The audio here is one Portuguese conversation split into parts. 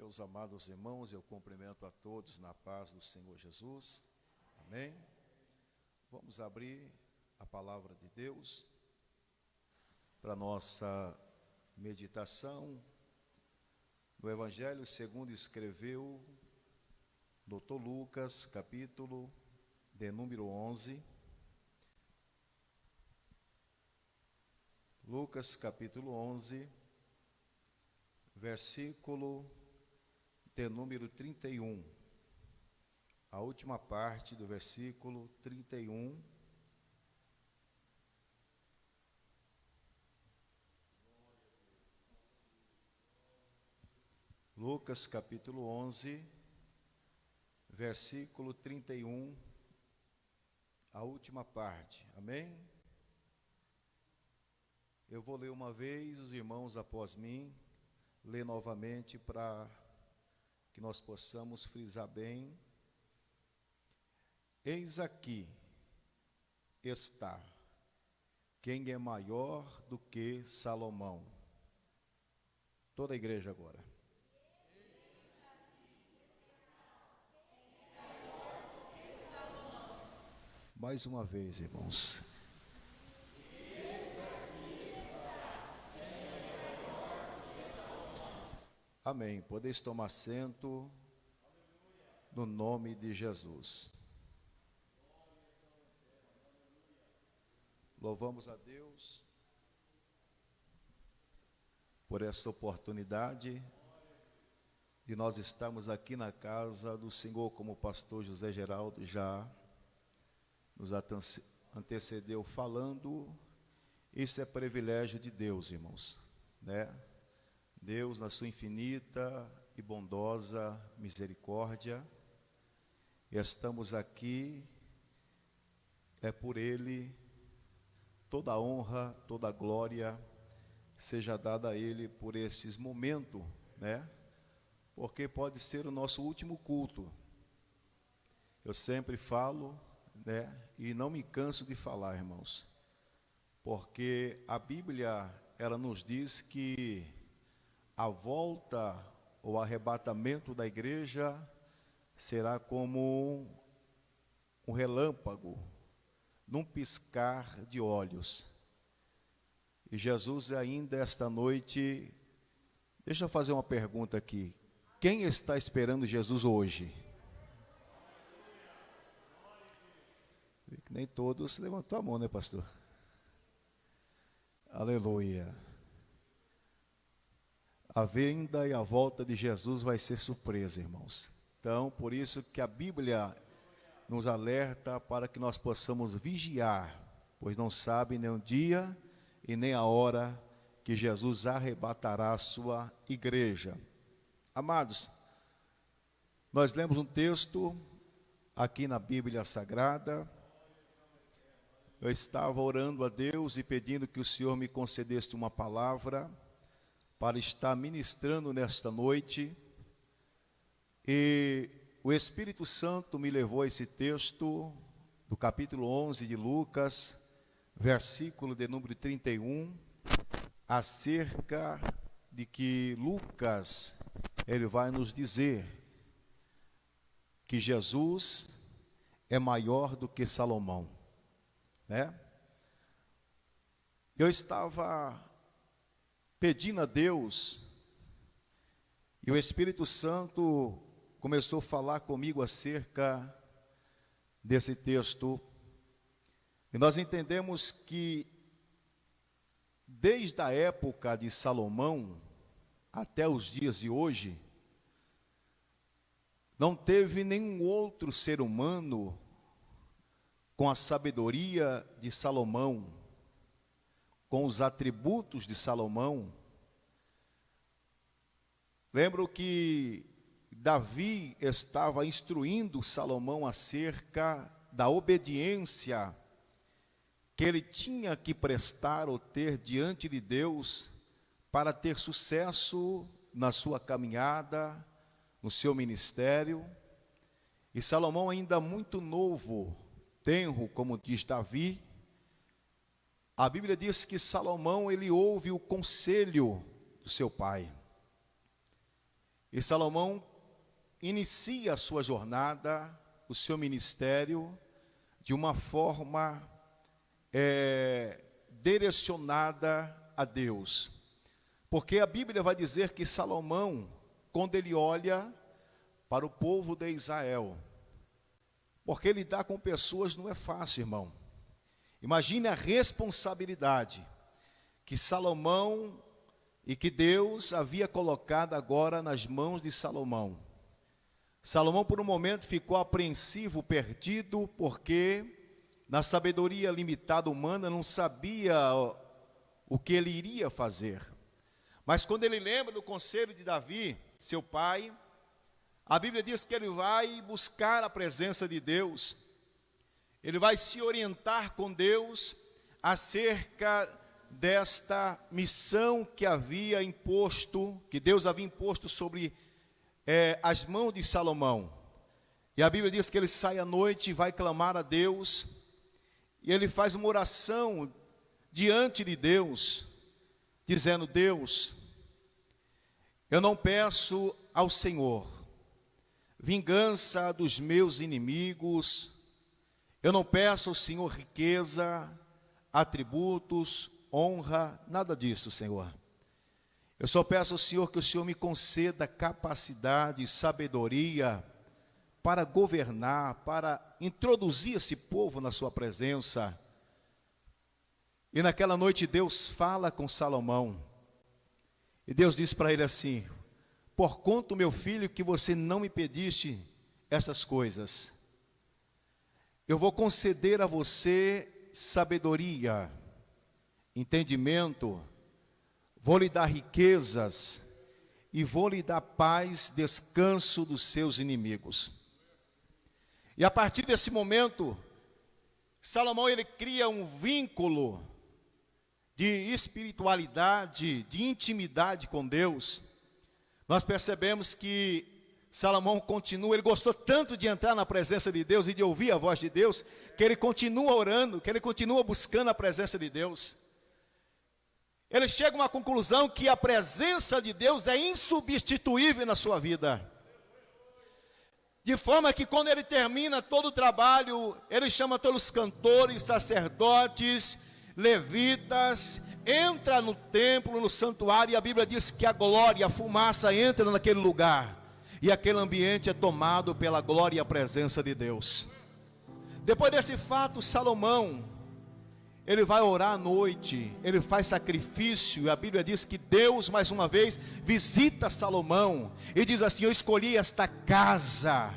Meus amados irmãos, eu cumprimento a todos na paz do Senhor Jesus. Amém? Vamos abrir a palavra de Deus para nossa meditação no Evangelho segundo escreveu Dr. Lucas, capítulo de número 11. Lucas, capítulo 11, versículo de número 31. A última parte do versículo 31. Lucas, capítulo 11, versículo 31, a última parte. Amém? Eu vou ler uma vez, os irmãos após mim, ler novamente para que nós possamos frisar bem. Eis aqui está quem é maior do que Salomão. Toda a igreja agora. Mais uma vez, irmãos. Amém. Podeis tomar assento no nome de Jesus. Louvamos a Deus por essa oportunidade de nós estarmos aqui na casa do Senhor, como o pastor José Geraldo já nos antecedeu falando. Isso é privilégio de Deus, irmãos, né? Deus, na sua infinita e bondosa misericórdia, estamos aqui, é por Ele, toda a honra, toda a glória seja dada a Ele por esses momentos, né? Porque pode ser o nosso último culto. Eu sempre falo, né? E não me canso de falar, irmãos, porque a Bíblia, ela nos diz que a volta ou arrebatamento da igreja será como um relâmpago, num piscar de olhos. E Jesus ainda esta noite, deixa eu fazer uma pergunta aqui. Quem está esperando Jesus hoje? Nem todos levantou a mão, né, pastor? Aleluia. A vinda e a volta de Jesus vai ser surpresa, irmãos. Então, por isso que a Bíblia nos alerta para que nós possamos vigiar, pois não sabe nem o dia e nem a hora que Jesus arrebatará a sua igreja. Amados, nós lemos um texto aqui na Bíblia Sagrada. Eu estava orando a Deus e pedindo que o Senhor me concedesse uma palavra para estar ministrando nesta noite, e o Espírito Santo me levou a esse texto do capítulo 11 de Lucas, versículo de número 31, acerca de que Lucas, ele vai nos dizer que Jesus é maior do que Salomão, né? Eu estava pedindo a Deus, e o Espírito Santo começou a falar comigo acerca desse texto, e nós entendemos que desde a época de Salomão até os dias de hoje, não teve nenhum outro ser humano com a sabedoria de Salomão, com os atributos de Salomão. Lembro que Davi estava instruindo Salomão acerca da obediência que ele tinha que prestar ou ter diante de Deus para ter sucesso na sua caminhada, no seu ministério. E Salomão, ainda muito novo, tenro, como diz Davi, a Bíblia diz que Salomão, ele ouve o conselho do seu pai. E Salomão inicia a sua jornada, o seu ministério, de uma forma direcionada a Deus. Porque a Bíblia vai dizer que Salomão, quando ele olha para o povo de Israel, porque lidar com pessoas não é fácil, irmão. Imagine a responsabilidade que Salomão e que Deus havia colocado agora nas mãos de Salomão. Salomão por um momento ficou apreensivo, perdido, porque na sabedoria limitada humana não sabia o que ele iria fazer. Mas quando ele lembra do conselho de Davi, seu pai, a Bíblia diz que ele vai buscar a presença de Deus, ele vai se orientar com Deus acerca desta missão que havia imposto, que Deus havia imposto sobre as mãos de Salomão. E a Bíblia diz que ele sai à noite e vai clamar a Deus, e ele faz uma oração diante de Deus, dizendo: Deus, eu não peço ao Senhor vingança dos meus inimigos, eu não peço ao Senhor riqueza, atributos, honra, nada disso, Senhor. Eu só peço ao Senhor que o Senhor me conceda capacidade e sabedoria para governar, para introduzir esse povo na sua presença. E naquela noite Deus fala com Salomão, e Deus diz para ele assim: porquanto, meu filho, que você não me pediste essas coisas, eu vou conceder a você sabedoria, entendimento, vou lhe dar riquezas, e vou lhe dar paz, descanso dos seus inimigos. E a partir desse momento, Salomão ele cria um vínculo de espiritualidade, de intimidade com Deus. Nós percebemos que Salomão continua, ele gostou tanto de entrar na presença de Deus e de ouvir a voz de Deus, que ele continua orando, que ele continua buscando a presença de Deus. Ele chega a uma conclusão que a presença de Deus é insubstituível na sua vida. De forma que quando ele termina todo o trabalho, ele chama todos os cantores, sacerdotes, levitas, entra no templo, no santuário, e a Bíblia diz que a glória, a fumaça entra naquele lugar, e aquele ambiente é tomado pela glória e a presença de Deus. Depois desse fato, Salomão, ele vai orar à noite, ele faz sacrifício, e a Bíblia diz que Deus, mais uma vez, visita Salomão, e diz assim: eu escolhi esta casa,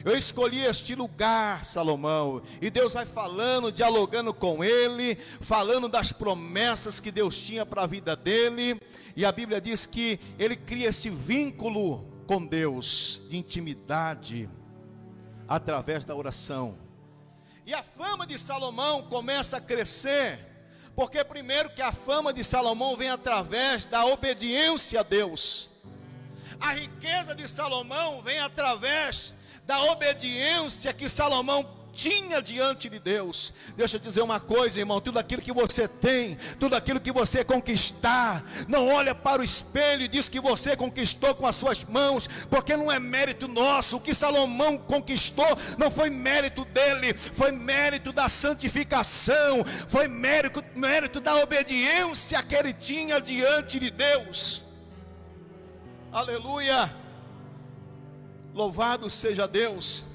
eu escolhi este lugar, Salomão. E Deus vai falando, dialogando com ele, falando das promessas que Deus tinha para a vida dele, e a Bíblia diz que ele cria este vínculo com Deus, de intimidade, através da oração. E a fama de Salomão começa a crescer, porque primeiro que a fama de Salomão vem através da obediência a Deus. A riqueza de Salomão vem através da obediência que Salomão tinha diante de Deus. Deixa eu dizer uma coisa, irmão: tudo aquilo que você tem, tudo aquilo que você conquistar, não olha para o espelho e diz que você conquistou com as suas mãos, porque não é mérito nosso. O que Salomão conquistou não foi mérito dele, foi mérito da santificação, foi mérito da obediência que ele tinha diante de Deus. Aleluia, louvado seja Deus.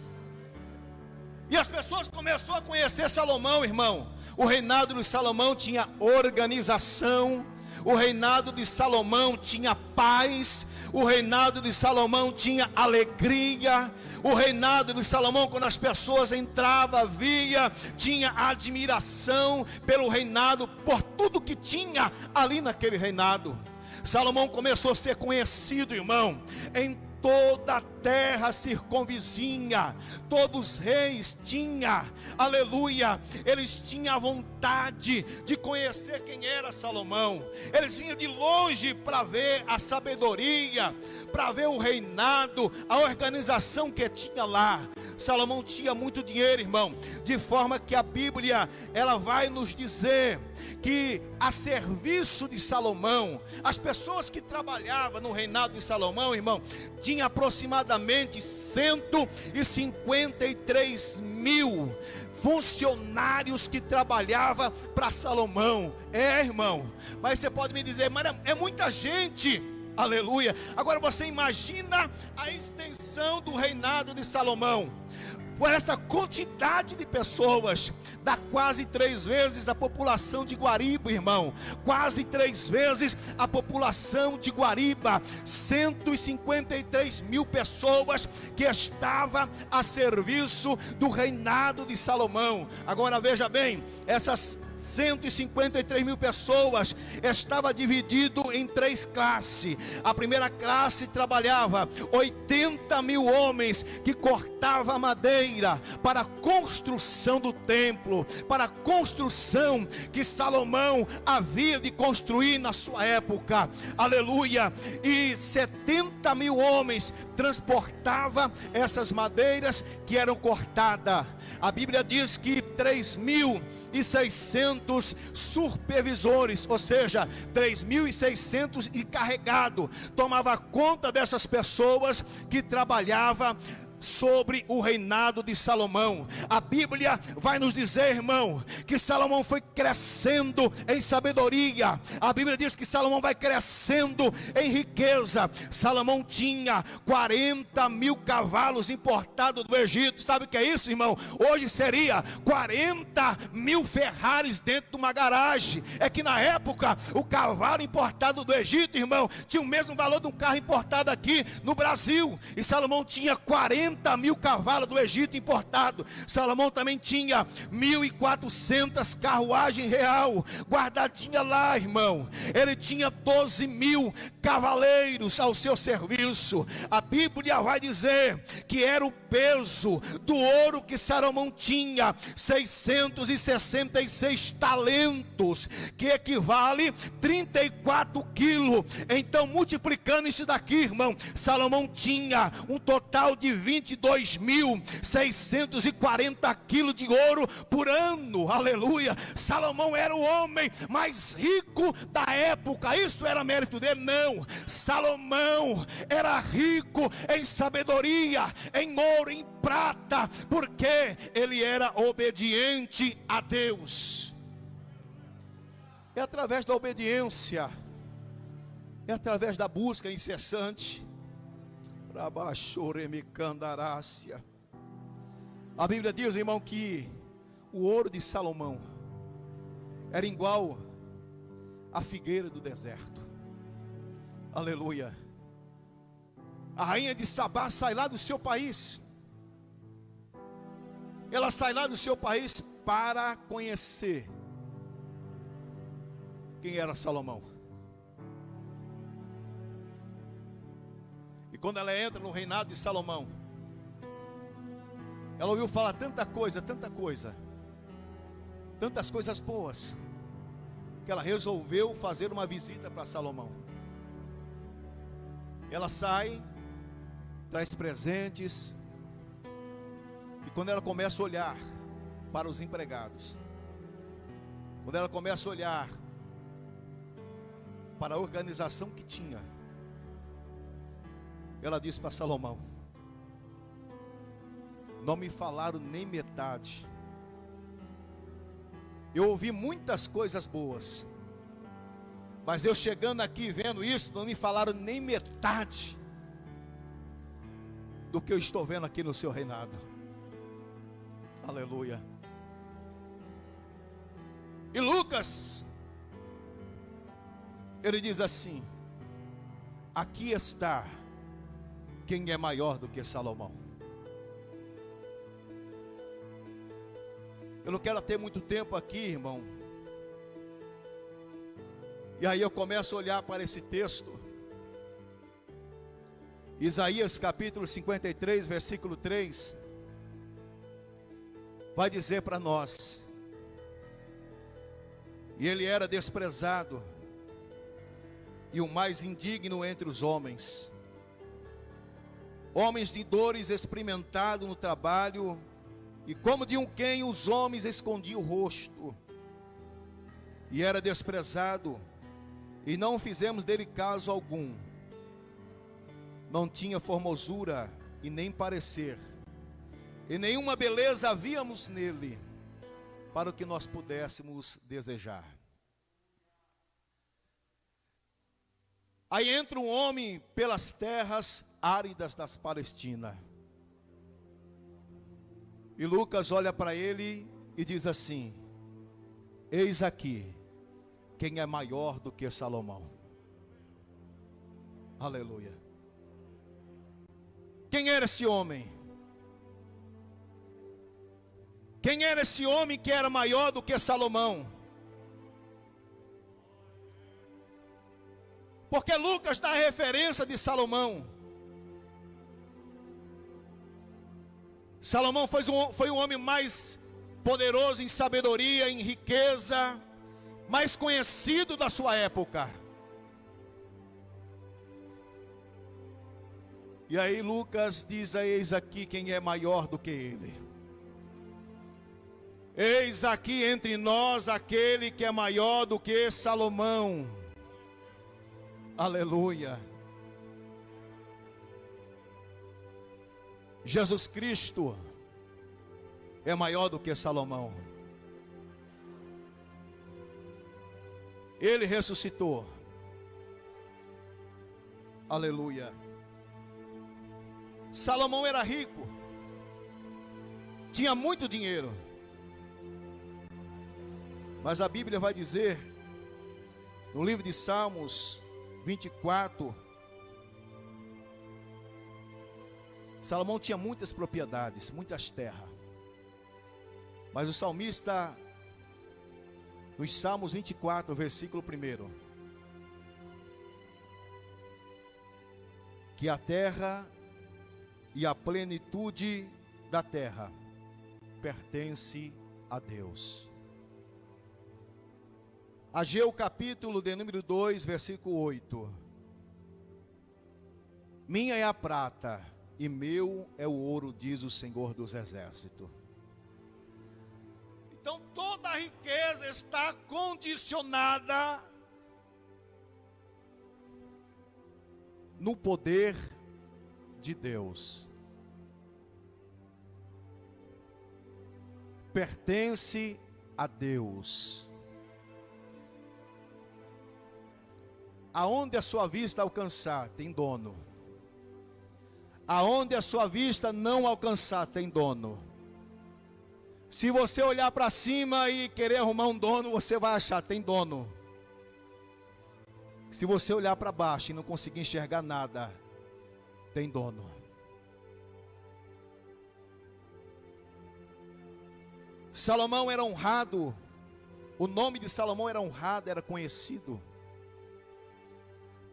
E as pessoas começaram a conhecer Salomão, irmão. O reinado de Salomão tinha organização, o reinado de Salomão tinha paz, o reinado de Salomão tinha alegria, o reinado de Salomão, quando as pessoas entravam, via, tinha admiração pelo reinado, por tudo que tinha ali naquele reinado. Salomão começou a ser conhecido, irmão, em toda a terra circunvizinha. Todos os reis tinham, aleluia, eles tinham a vontade de conhecer quem era Salomão. Eles vinham de longe para ver a sabedoria, para ver o reinado, a organização que tinha lá. Salomão tinha muito dinheiro, irmão, de forma que a Bíblia, ela vai nos dizer que a serviço de Salomão, as pessoas que trabalhavam no reinado de Salomão, irmão, tinha aproximadamente 153 mil funcionários que trabalhavam para Salomão. Irmão, mas você pode me dizer, mas é muita gente. Aleluia. Agora você imagina a extensão do reinado de Salomão. Por essa quantidade de pessoas, dá quase 3 vezes a população de Guariba, irmão. Quase 3 vezes a população de Guariba. 153 mil pessoas que estavam a serviço do reinado de Salomão. Agora veja bem, essas 153 mil pessoas estava dividido em 3 classes. A primeira classe trabalhava 80 mil homens que cortavam madeira para a construção do templo, para a construção que Salomão havia de construir na sua época. Aleluia. E 70 mil homens transportavam essas madeiras que eram cortadas. A Bíblia diz que 3.600 supervisores, ou seja, 3.600 encarregados, tomava conta dessas pessoas que trabalhavam sobre o reinado de Salomão. A Bíblia vai nos dizer, irmão, que Salomão foi crescendo em sabedoria. A Bíblia diz que Salomão vai crescendo em riqueza. Salomão tinha 40 mil cavalos importados do Egito. Sabe o que é isso, irmão? Hoje seria 40 mil Ferraris dentro de uma garagem. É que na época o cavalo importado do Egito, irmão, tinha o mesmo valor de um carro importado aqui no Brasil. E Salomão tinha 40 mil cavalos do Egito importado. Salomão também tinha 1.400 carruagens real guardadinha lá, irmão. Ele tinha 12 mil cavaleiros ao seu serviço. A Bíblia vai dizer que era o peso do ouro que Salomão tinha, 666 talentos, que equivale 34 quilos. Então, multiplicando isso daqui, irmão, Salomão tinha um total de 22.640 quilos de ouro por ano. Aleluia. Salomão era o homem mais rico da época. Isso era mérito dele? Não. Salomão era rico em sabedoria, em ouro, em prata, porque ele era obediente a Deus. É através da obediência, é através da busca incessante. A Bíblia diz, irmão, que o ouro de Salomão era igual à figueira do deserto. Aleluia. A rainha de Sabá sai lá do seu país. Ela sai lá do seu país para conhecer quem era Salomão. E quando ela entra no reinado de Salomão, ela ouviu falar tantas coisas boas, que ela resolveu fazer uma visita para Salomão. Ela sai, traz presentes, e quando ela começa a olhar para os empregados, quando ela começa a olhar para a organização que tinha, ela disse para Salomão: não me falaram nem metade. Eu ouvi muitas coisas boas, mas eu chegando aqui vendo isso, não me falaram nem metade do que eu estou vendo aqui no seu reinado. Aleluia. E Lucas, ele diz assim: aqui está quem é maior do que Salomão. Eu não quero ter muito tempo aqui, irmão. E aí eu começo a olhar para esse texto. Isaías capítulo 53, versículo 3. Vai dizer para nós: e ele era desprezado e o mais indigno entre os homens, homens de dores experimentados no trabalho, e como de quem os homens escondiam o rosto. e era desprezado, e não fizemos dele caso algum. Não tinha formosura e nem parecer, e nenhuma beleza havíamos nele, para o que nós pudéssemos desejar. Aí entra um homem pelas terras áridas das Palestinas. E Lucas olha para ele e diz assim: eis aqui quem é maior do que Salomão. Aleluia. Quem era esse homem? Quem era esse homem que era maior do que Salomão? Porque Lucas dá a referência de Salomão. Salomão foi o homem mais poderoso em sabedoria, em riqueza, mais conhecido da sua época. E aí Lucas diz: eis aqui quem é maior do que ele. Eis aqui entre nós aquele que é maior do que Salomão. Aleluia. Jesus Cristo é maior do que Salomão. Ele ressuscitou. Aleluia. Salomão era rico, tinha muito dinheiro, mas a Bíblia vai dizer, no livro de Salmos 24, Salomão tinha muitas propriedades, muitas terras, mas o salmista, nos Salmos 24, versículo 1, que a terra e a plenitude da terra pertence a Deus. Ageu capítulo de número 2, versículo 8. Minha é a prata e meu é o ouro, diz o Senhor dos Exércitos. Então toda a riqueza está condicionada no poder de Deus. Pertence a Deus. Aonde a sua vista alcançar, tem dono. Aonde a sua vista não alcançar, tem dono. Se você olhar para cima e querer arrumar um dono, você vai achar, tem dono. Se você olhar para baixo e não conseguir enxergar nada, tem dono. Salomão era honrado. O nome de Salomão era honrado, era conhecido.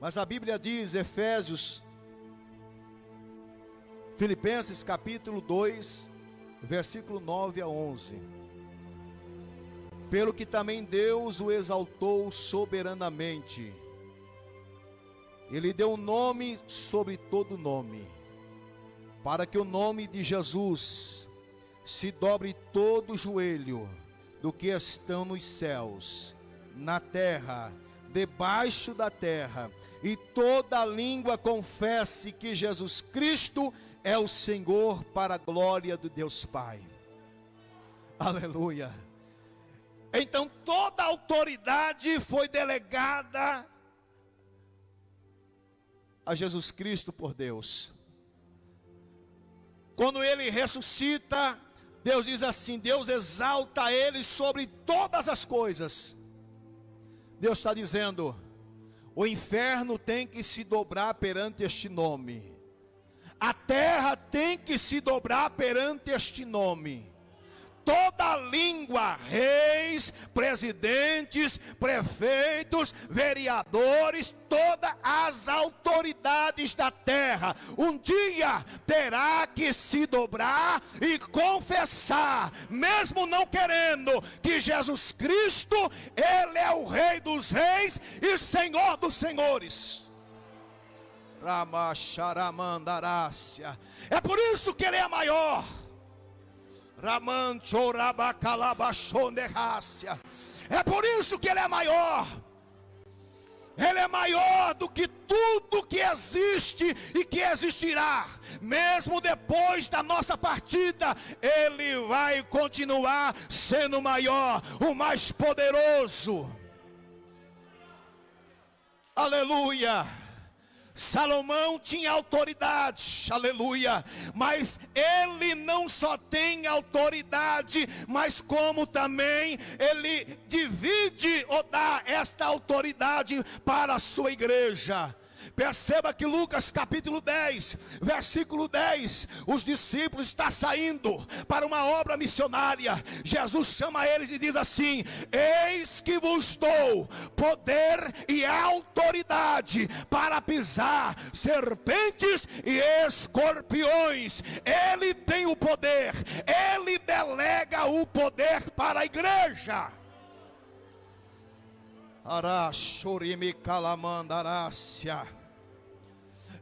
Mas a Bíblia diz, Filipenses capítulo 2, versículo 9 a 11. Pelo que também Deus o exaltou soberanamente. Ele deu um nome sobre todo nome, para que o nome de Jesus se dobre todo o joelho do que estão nos céus, na terra, debaixo da terra, e toda língua confesse que Jesus Cristo é o Senhor, para a glória de Deus Pai. Aleluia. Então toda a autoridade foi delegada a Jesus Cristo por Deus. Quando ele ressuscita, Deus diz assim, Deus exalta ele sobre todas as coisas. Deus está dizendo, o inferno tem que se dobrar perante este nome. A terra tem que se dobrar perante este nome. Toda língua, reis, presidentes, prefeitos, vereadores, todas as autoridades da terra, um dia terá que se dobrar e confessar, mesmo não querendo, que Jesus Cristo, Ele é o Rei dos Reis e Senhor dos Senhores. Ramacharamandarácia. É por isso que Ele é maior. É por isso que Ele é maior. Ele é maior do que tudo que existe e que existirá. Mesmo depois da nossa partida, Ele vai continuar sendo maior, o mais poderoso. Aleluia. Salomão tinha autoridade, aleluia, mas ele não só tem autoridade, mas como também ele divide ou dá esta autoridade para a sua igreja. Perceba que Lucas capítulo 10, versículo 10, os discípulos estão saindo para uma obra missionária. Jesus chama eles e diz assim: eis que vos dou poder e autoridade para pisar serpentes e escorpiões. Ele tem o poder, ele delega o poder para a igreja. Arashorimi calamandarácia.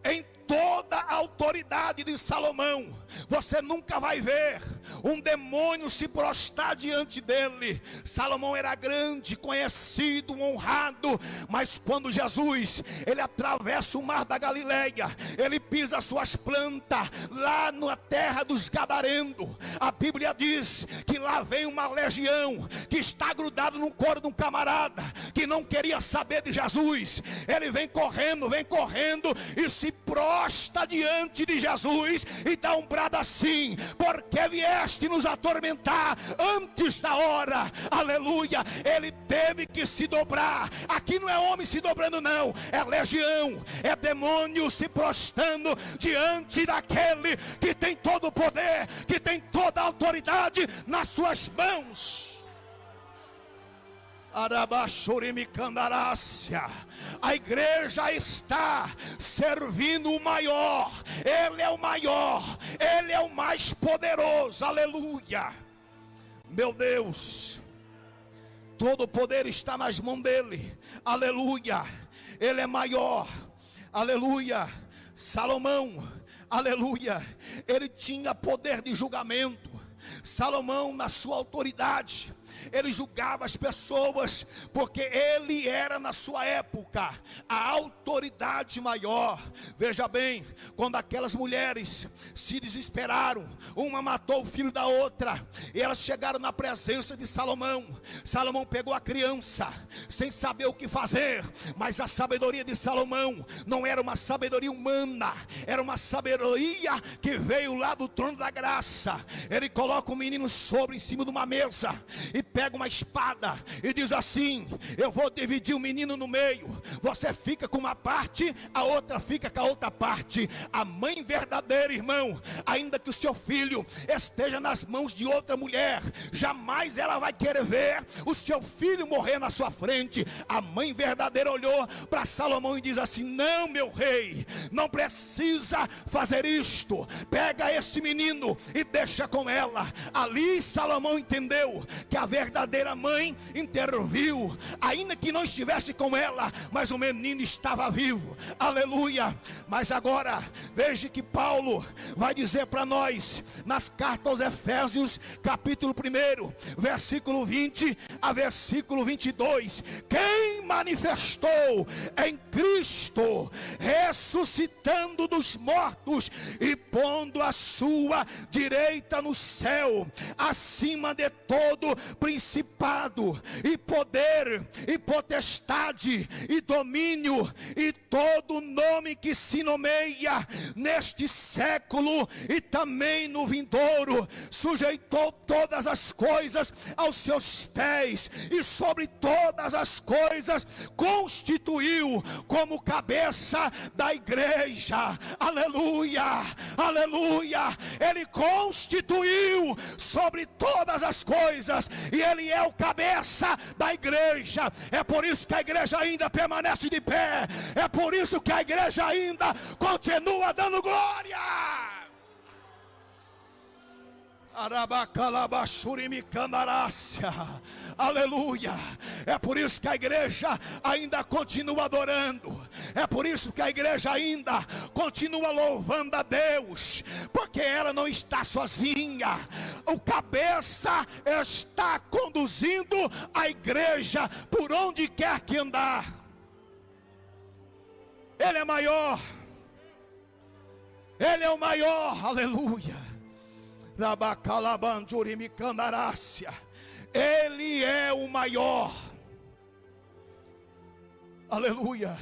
Em toda a autoridade de Salomão, você nunca vai ver um demônio se prostrar diante dele. Salomão era grande, conhecido, honrado, mas quando Jesus, ele atravessa o mar da Galileia, ele pisa suas plantas lá na terra dos Gadarenos. A Bíblia diz que lá vem uma legião que está grudado no couro de um camarada que não queria saber de Jesus. Ele vem correndo e se prostra diante de Jesus e dá um brado assim: porque vieste nos atormentar antes da hora. Aleluia. Ele teve que se dobrar. Aqui não é homem se dobrando, não, é legião, é demônio se prostrando diante daquele que tem todo o poder, que tem toda a autoridade nas suas mãos. A igreja está servindo o maior. Ele é o maior, ele é o mais poderoso. Aleluia. Meu Deus, todo o poder está nas mãos dele. Aleluia. Ele é maior. Aleluia. Salomão, aleluia, ele tinha poder de julgamento. Salomão, na sua autoridade, ele julgava as pessoas, porque ele era na sua época a autoridade maior. Veja bem, quando aquelas mulheres se desesperaram, uma matou o filho da outra, e elas chegaram na presença de Salomão. Salomão pegou a criança, sem saber o que fazer, mas a sabedoria de Salomão não era uma sabedoria humana, era uma sabedoria que veio lá do trono da graça. Ele coloca o menino sobre em cima de uma mesa, e pega uma espada e diz assim: eu vou dividir o menino no meio, você fica com uma parte, a outra fica com a outra parte. A mãe verdadeira, irmão, ainda que o seu filho esteja nas mãos de outra mulher, jamais ela vai querer ver o seu filho morrer na sua frente. A mãe verdadeira olhou para Salomão e diz assim: não, meu rei, não precisa fazer isto, pega esse menino e deixa com ela. Ali Salomão entendeu que a verdadeira mãe interviu, ainda que não estivesse com ela, mas o menino estava vivo. Aleluia. Mas agora veja que Paulo vai dizer para nós nas cartas aos Efésios, capítulo 1, versículo 20 a versículo 22: quem manifestou em Cristo, ressuscitando dos mortos e pondo a sua direita no céu, acima de todo principado e poder e potestade e domínio e todo nome que se nomeia neste século e também no vindouro, sujeitou todas as coisas aos seus pés e sobre todas as coisas constituiu como cabeça da igreja. Aleluia, aleluia. Ele constituiu sobre todas as coisas e ele é o cabeça da igreja. É por isso que a igreja ainda permanece de pé, é por isso que a igreja ainda continua dando glória. Aleluia. É por isso que a igreja ainda continua adorando. É por isso que a igreja ainda continua louvando a Deus, porque ela não está sozinha. O cabeça está conduzindo a igreja por onde quer que andar. Ele é maior. Ele é o maior. Aleluia. Ele é o maior. Aleluia.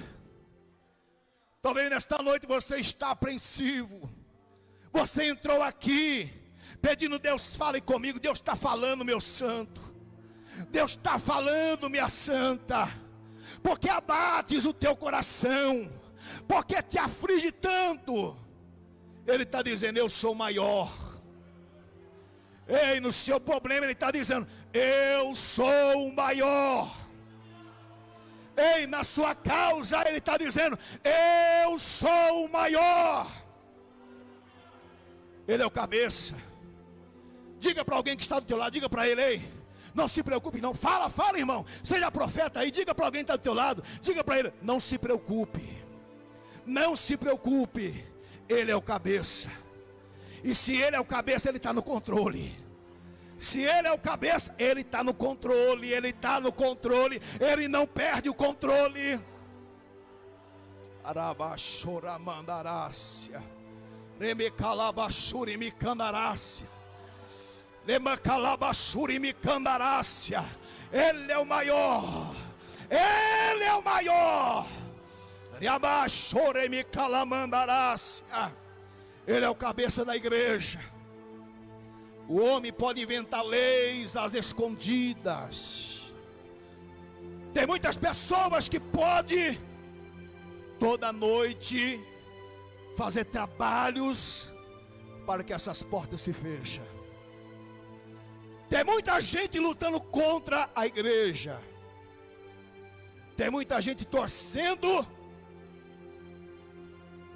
Talvez nesta noite você está apreensivo. Você entrou aqui pedindo: Deus, fale comigo. Deus está falando, meu santo. Deus está falando, minha santa. Porque abates o teu coração, porque te aflige tanto. Ele está dizendo: eu sou maior. Ei, no seu problema ele está dizendo: eu sou o maior. Ei, na sua causa ele está dizendo: eu sou o maior. Ele é o cabeça. Diga para alguém que está do teu lado, diga para ele: ei, não se preocupe não. Fala, irmão. Seja profeta aí, diga para alguém que está do teu lado, diga para ele: não se preocupe. Não se preocupe. Ele é o cabeça. E se ele é o cabeça, ele está no controle. Se ele é o cabeça, ele está no controle. Ele está no controle. Ele não perde o controle. Arabachoramandarácia. Remecalabachurimicandarácia. Lemacalabachurimicandarácia. Ele é o maior. Ele é o maior. Ele é o cabeça da igreja. O homem pode inventar leis às escondidas. Tem muitas pessoas que podem toda noite fazer trabalhos para que essas portas se fechem. Tem muita gente lutando contra a igreja. Tem muita gente torcendo.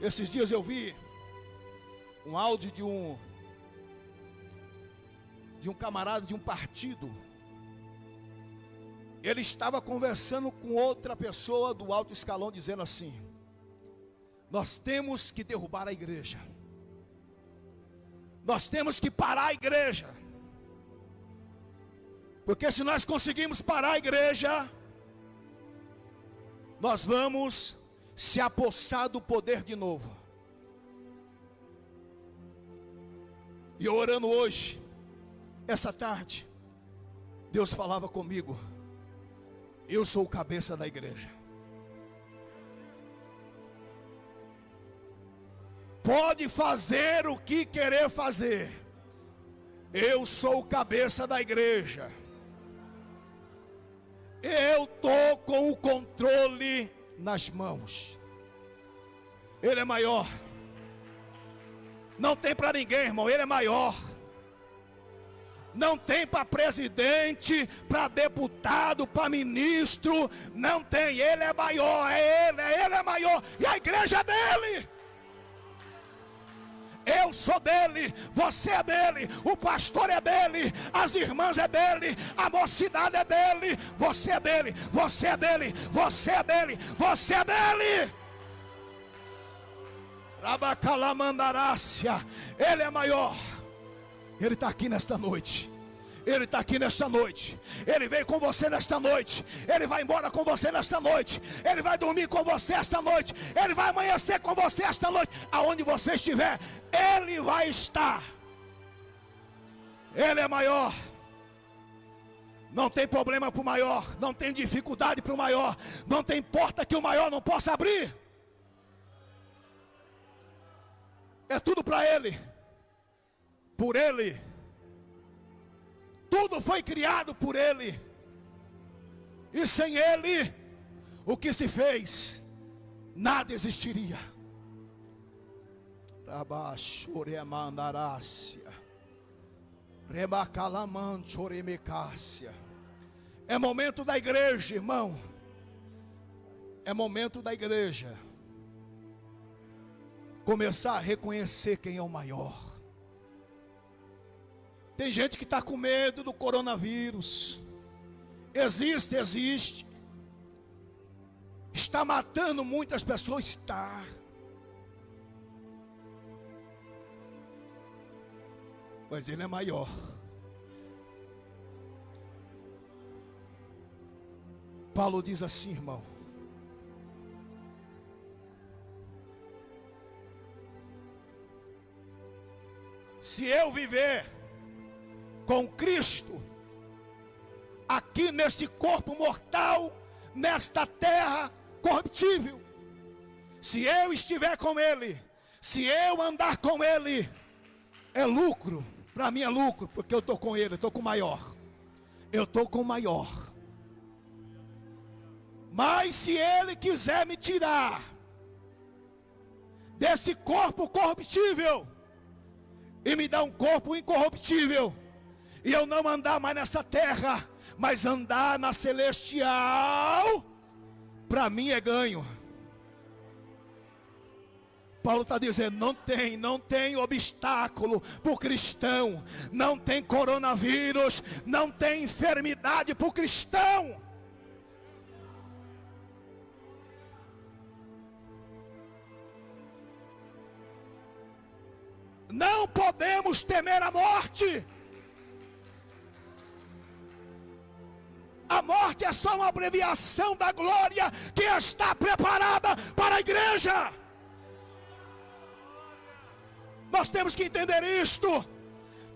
Esses dias eu vi um áudio de um camarada de um partido. Ele estava conversando com outra pessoa do alto escalão, dizendo assim: nós temos que derrubar a igreja. Nós temos que parar a igreja. Porque se nós conseguirmos parar a igreja, nós vamos se apossar do poder de novo. E eu orando hoje, essa tarde, Deus falava comigo: eu sou o cabeça da igreja. Pode fazer o que querer fazer, eu sou o cabeça da igreja. Eu estou com o controle nas mãos. Ele é maior. Não tem para ninguém, irmão. Ele é maior. Não tem para presidente, para deputado, para ministro. Não tem. Ele é maior. Ele é maior. E a igreja é dele. Eu sou dele, você é dele, o pastor é dele, as irmãs é dele, a mocidade é dele, você é dele, você é dele, você é dele, você é dele. Rabacalamandarácia, ele é maior. Ele está aqui nesta noite. Ele está aqui nesta noite. Ele veio com você nesta noite. Ele vai embora com você nesta noite. Ele vai dormir com você esta noite. Ele vai amanhecer com você esta noite. Aonde você estiver, Ele vai estar. Ele é maior. Não tem problema para o maior. Não tem dificuldade para o maior. Não tem porta que o maior não possa abrir. É tudo para Ele. Por Ele. Tudo foi criado por Ele. E sem Ele, o que se fez, nada existiria. É momento da igreja, irmão. É momento da igreja começar a reconhecer quem é o maior. Tem gente que está com medo do coronavírus. Existe. Está matando muitas pessoas, está. Mas ele é maior. Paulo diz assim, irmão: se eu viver com Cristo aqui nesse corpo mortal, nesta terra corruptível, se eu estiver com Ele, se eu andar com Ele, é lucro. Para mim é lucro, porque eu estou com Ele, eu estou com o maior. Eu estou com o maior. Mas se Ele quiser me tirar desse corpo corruptível e me dar um corpo incorruptível, e eu não andar mais nessa terra, mas andar na celestial, para mim é ganho. Paulo está dizendo: não tem obstáculo para o cristão, não tem coronavírus, não tem enfermidade para o cristão. Não podemos temer a morte. A morte é só uma abreviação da glória que está preparada para a igreja. Nós temos que entender isto.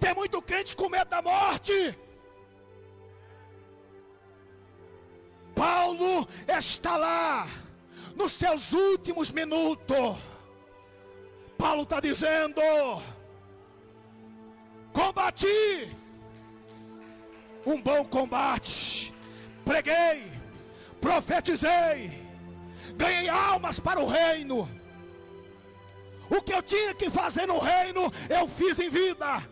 Tem muito crente com medo da morte. Paulo está lá nos seus últimos minutos. Paulo está dizendo: combati um bom combate, preguei, profetizei, ganhei almas para o reino. O que eu tinha que fazer no reino, eu fiz em vida.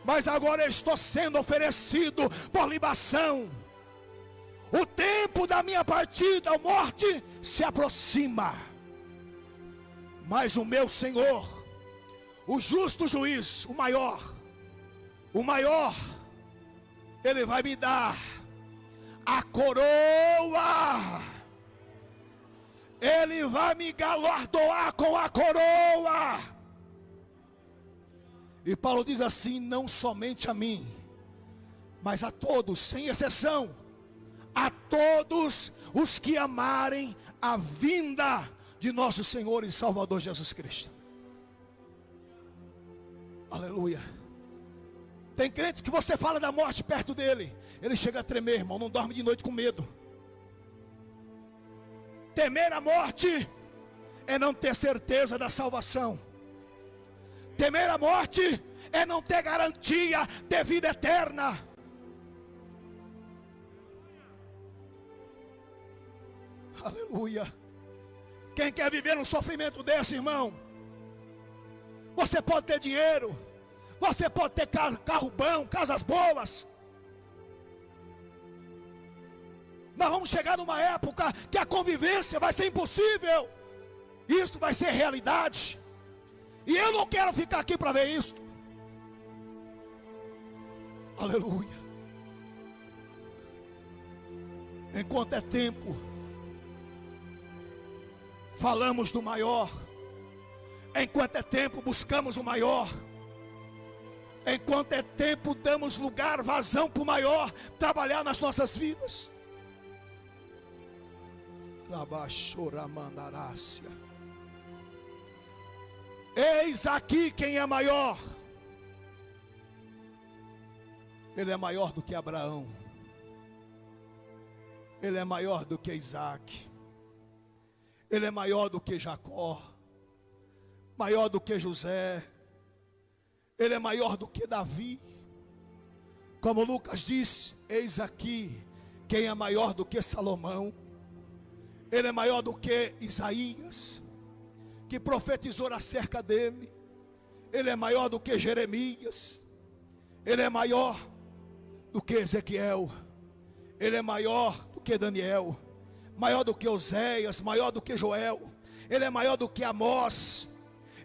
Mas agora eu estou sendo oferecido por libação. O tempo da minha partida, a morte, se aproxima. Mas o meu Senhor, o justo juiz, o maior, Ele vai me dar a coroa. Ele vai me galardoar com a coroa. E Paulo diz assim: não somente a mim, mas a todos, sem exceção, a todos os que amarem a vinda de nosso Senhor e Salvador Jesus Cristo. Aleluia. Tem crentes que você fala da morte perto dele, ele chega a tremer, irmão, não dorme de noite com medo. Temer a morte é não ter certeza da salvação. Temer a morte é não ter garantia de vida eterna. Aleluia. Quem quer viver um sofrimento desse, irmão? Você pode ter dinheiro, você pode ter carro bom, casas boas. Nós vamos chegar numa época que a convivência vai ser impossível. Isso vai ser realidade. E eu não quero ficar aqui para ver isso. Aleluia. Enquanto é tempo, falamos do maior. Enquanto é tempo, buscamos o maior. Enquanto é tempo, damos lugar, vazão para o maior trabalhar nas nossas vidas. Eis aqui quem é maior. Ele é maior do que Abraão. Ele é maior do que Isaac. Ele é maior do que Jacó. Maior do que José. Ele é maior do que Davi. Como Lucas diz: eis aqui quem é maior do que Salomão. Ele é maior do que Isaías, que profetizou acerca dele. Ele é maior do que Jeremias. Ele é maior do que Ezequiel. Ele é maior do que Daniel. Maior do que Oséias, maior do que Joel. Ele é maior do que Amós.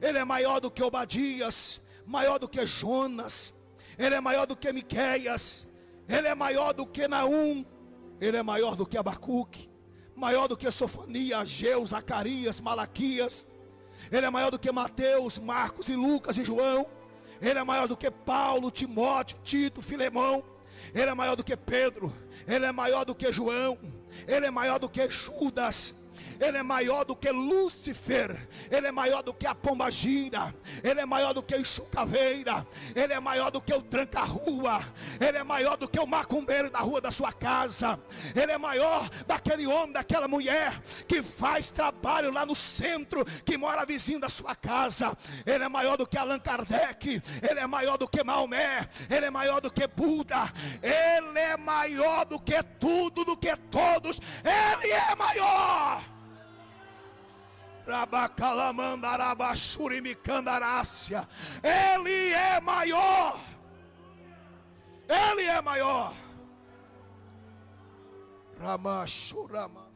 Ele é maior do que Obadias, maior do que Jonas, Ele é maior do que Miqueias, Ele é maior do que Naum, Ele é maior do que Abacuque, maior do que Sofonias, Ageu, Zacarias, Malaquias. Ele é maior do que Mateus, Marcos e Lucas e João. Ele é maior do que Paulo, Timóteo, Tito, Filemão. Ele é maior do que Pedro. Ele é maior do que João. Ele é maior do que Judas. Ele é maior do que Lúcifer. Ele é maior do que a pombagira. Ele é maior do que a enxucaveira. Ele é maior do que o tranca-rua. Ele é maior do que o macumbeiro da rua da sua casa. Ele é maior daquele homem, daquela mulher que faz trabalho lá no centro, que mora vizinho da sua casa. Ele é maior do que Allan Kardec. Ele é maior do que Maomé. Ele é maior do que Buda. Ele é maior do que tudo, do que todos. Ele é maior. Ele é maior. Ele é maior. Ramachurama.